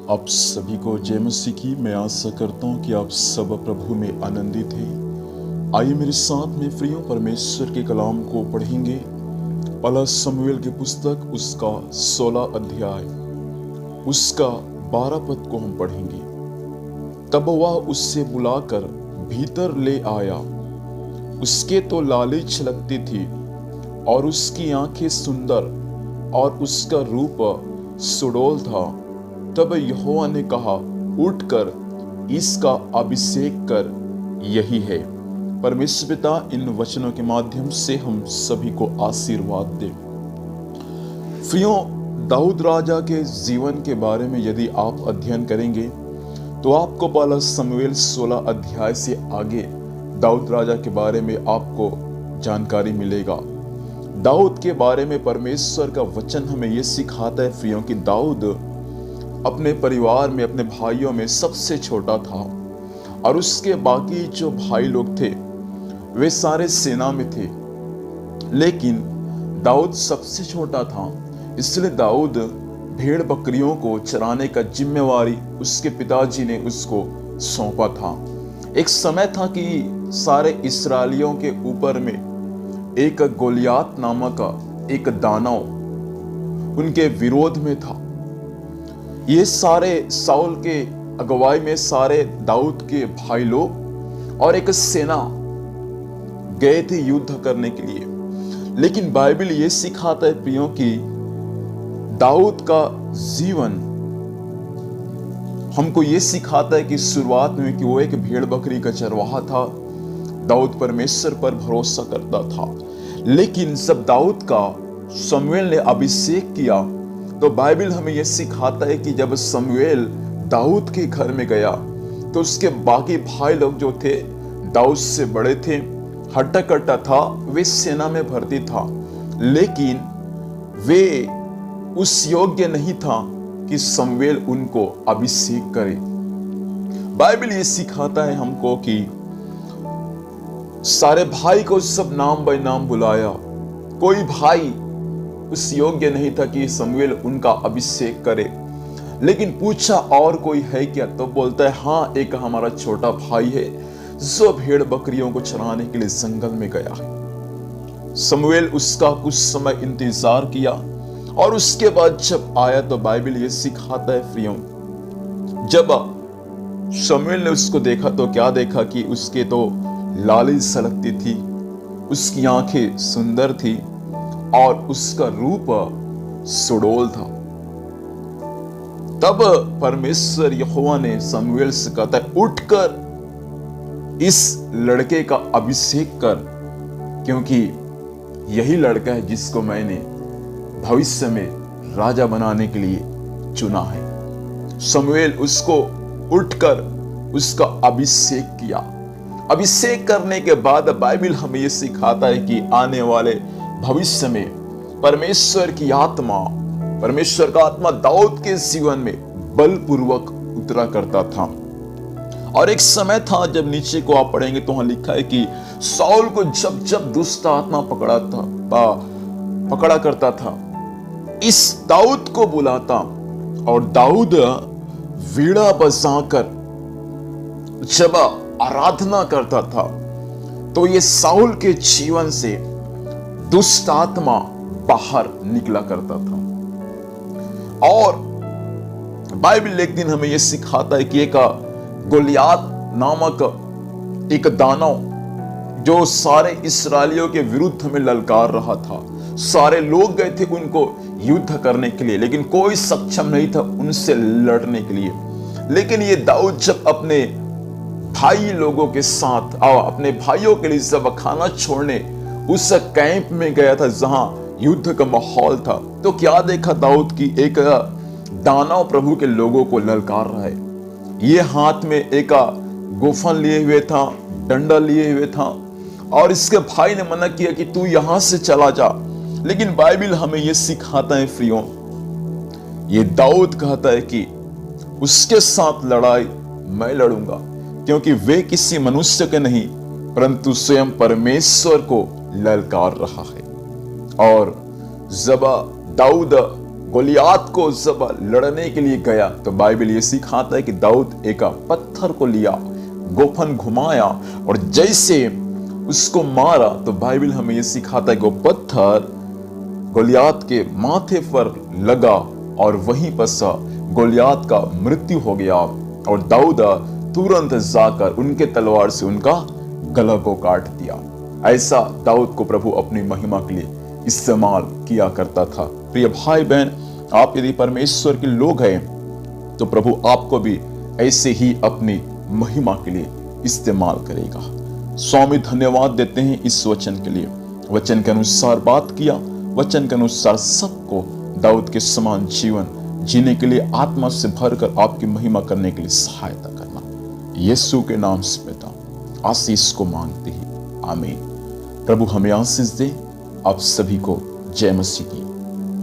आप सभी को जय मसीह की। मैं आशा करता हूँ कि आप सब प्रभु में आनंदित हैं। आइए मेरे साथ में प्रियो परमेश्वर के कलाम को पढ़ेंगे। पहला शमूएल की पुस्तक उसका 16 अध्याय उसका 12 पद को हम पढ़ेंगे। तब वह उससे बुलाकर भीतर ले आया। उसके तो लाली छलकती थी और उसकी आंखें सुंदर और उसका रूप सुडौल था। तब यहोवा ने कहा, उठकर इसका अभिषेक कर, यही है। परमेश्वर पिता इन वचनों के माध्यम से हम सभी को आशीर्वाद दे। प्रियो, दाऊद राजा के जीवन के बारे में यदि आप अध्ययन करेंगे तो आपको पहला शमूएल 16 अध्याय से आगे दाऊद राजा के बारे में आपको जानकारी मिलेगा। दाऊद के बारे में परमेश्वर का वचन हमें यह सिखाता है प्रियो कि दाऊद अपने परिवार में, अपने भाइयों में सबसे छोटा था और उसके बाकी जो भाई लोग थे वे सारे सेना में थे, लेकिन दाऊद सबसे छोटा था। इसलिए दाऊद भेड़ बकरियों को चराने का जिम्मेवारी उसके पिताजी ने उसको सौंपा था। एक समय था कि सारे इस्राएलियों के ऊपर में एक गोलियात नामक एक दानव उनके विरोध में था। ये सारे साउल के अगुवाई में सारे दाऊद के भाई लोग और एक सेना गए थे युद्ध करने के लिए। लेकिन बाइबल ये सिखाता है प्रियो कि दाऊद का जीवन हमको ये सिखाता है कि शुरुआत में कि वो एक भेड़ बकरी का चरवाहा था। दाऊद परमेश्वर पर भरोसा करता था। लेकिन जब दाऊद का शमूएल ने अभिषेक किया तो बाइबल हमें यह सिखाता है कि जब शमूएल दाऊद के घर में गया तो उसके बाकी भाई लोग जो थे दाऊद से बड़े थे, हट्टा कट्टा था, वे सेना में भर्ती था, लेकिन वे उस योग्य नहीं था कि शमूएल उनको अभिषेक करे। बाइबल ये सिखाता है हमको कि सारे भाई को सब नाम बाय नाम बुलाया। कोई भाई उस योग्य नहीं था कि शमूएल उनका अभिषेक करे, लेकिन पूछा और कोई है क्या? तो बोलता है हाँ, एक हमारा छोटा भाई है जो भेड़ बकरियों को चराने के लिए जंगल में गया है। शमूएल उसका कुछ समय इंतजार किया और उसके बाद जब आया तो बाइबल ये सिखाता है प्रियो, जब शमूएल ने उसको देखा तो क्या देखा कि उसके तो लाली सलकती थी, उसकी आंखें सुंदर थी और उसका रूप सुडौल था। तब परमेश्वर यहोवा ने शमूएल से कहता है, उठकर इस लड़के का अभिषेक कर, क्योंकि यही लड़का है जिसको मैंने भविष्य में राजा बनाने के लिए चुना है। शमूएल उसको उठकर उसका अभिषेक किया। अभिषेक करने के बाद बाइबल हमें यह सिखाता है कि आने वाले भविष्य में परमेश्वर की आत्मा, परमेश्वर का आत्मा दाऊद के जीवन में बलपूर्वक उतरा करता था। और एक समय था जब नीचे को आप पढ़ेंगे तो वहां लिखा है कि साउल को जब जब दुष्ट आत्मा पकड़ा करता था, इस दाऊद को बुलाता और दाऊद वीणा बजाकर जब आराधना करता था तो ये साउल के जीवन से दुष्ट आत्मा बाहर निकला करता था। और बाइबल एक दिन हमें यह सिखाता है कि एक गोलियात नामक एक दानव जो सारे इस्राएलियों के विरुद्ध में ललकार रहा था, सारे लोग गए थे उनको युद्ध करने के लिए, लेकिन कोई सक्षम नहीं था उनसे लड़ने के लिए। लेकिन ये दाऊद जब अपने भाई लोगों के साथ अपने भाइयों के लिए जब खाना छोड़ने उस कैंप में गया था जहां युद्ध का माहौल था, तो क्या देखा दाऊद की एक दानव प्रभु के लोगों को ललकार रहा है। ये हाथ में एक गोफन लिए हुए था, डंडा लिए हुए था, और इसके भाई ने मना किया कि तू यहां से चला जा। लेकिन बाइबल हमें यह सिखाता है प्रियो, ये दाऊद कहता है कि उसके साथ लड़ाई मैं लड़ूंगा, क्योंकि वे किसी मनुष्य के नहीं परंतु स्वयं परमेश्वर को ललकार रहा है। और जब दाऊद गोलियात को जब लड़ने के लिए गया तो बाइबल ये सिखाता है कि दाऊद एक पत्थर को लिया, गोफन घुमाया और जैसे उसको मारा तो बाइबल हमें ये सिखाता है कि वो पत्थर गोलियात के माथे पर लगा और वहीं पर गोलियात का मृत्यु हो गया और दाऊद तुरंत जाकर उनके तलवार से उनका गला को काट दिया। ऐसा दाऊद को प्रभु अपनी महिमा के लिए इस्तेमाल किया करता था। प्रिय भाई बहन, आप यदि परमेश्वर के लोग हैं तो प्रभु आपको भी ऐसे ही अपनी महिमा के लिए इस्तेमाल करेगा। स्वामी धन्यवाद देते हैं इस वचन के लिए। वचन के अनुसार बात किया, वचन के अनुसार सबको दाऊद के समान जीवन जीने के लिए आत्मा से भरकर आपकी महिमा करने के लिए सहायता करना। यीशु के नाम से पिता आशीष को मांगते ही आमीन। प्रभु हमें आशीष दे। आप सभी को जय मसीह की।